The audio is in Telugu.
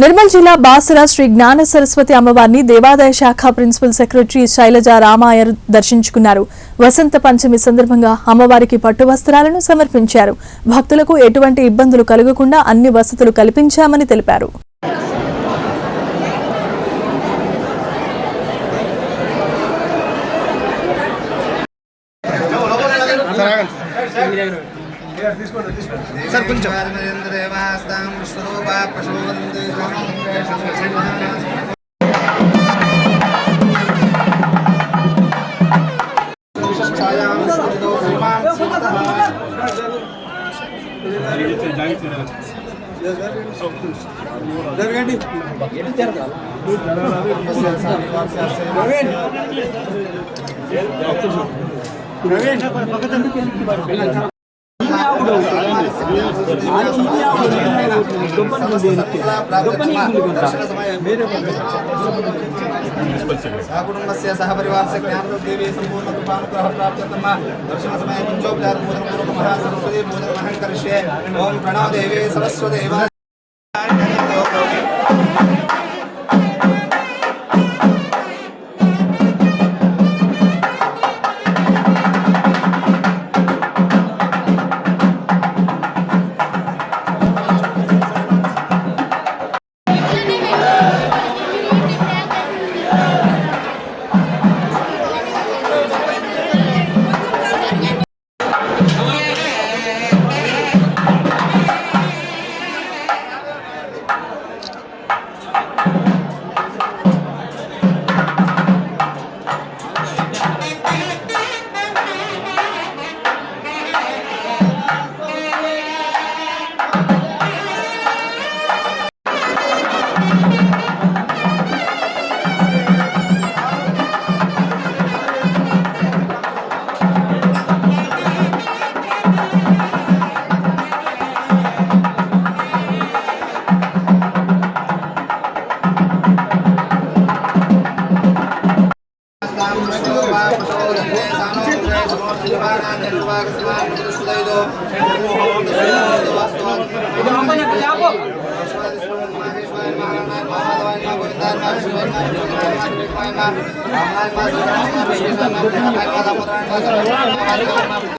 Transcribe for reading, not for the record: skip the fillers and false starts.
నిర్మల్ జిల్లా బాసర శ్రీ జ్ఞాన సరస్వతి అమ్మవారిని దేవాదాయ శాఖ ప్రిన్సిపల్ సెక్రటరీ శైలజ రామాయర్ దర్శించుకున్నారు. వసంత పంచమి సందర్భంగా అమ్మవారికి పట్టు వస్త్రాలను సమర్పించారు. భక్తులకు ఎటువంటి ఇబ్బందులు కలగకుండా అన్ని వసతులు కల్పించామని తెలిపారు. सर కొంచెం कुटुंबस्य सह परिवार से ज्ञान देवी संपूर्ण कृपानुग्रह प्राप्त्यर्थं दर्शन समय पंचोपचार पूजन पूर्वक महासरस्वती पूजन महं करिष्ये। ओम प्रणव देवी सरस्वती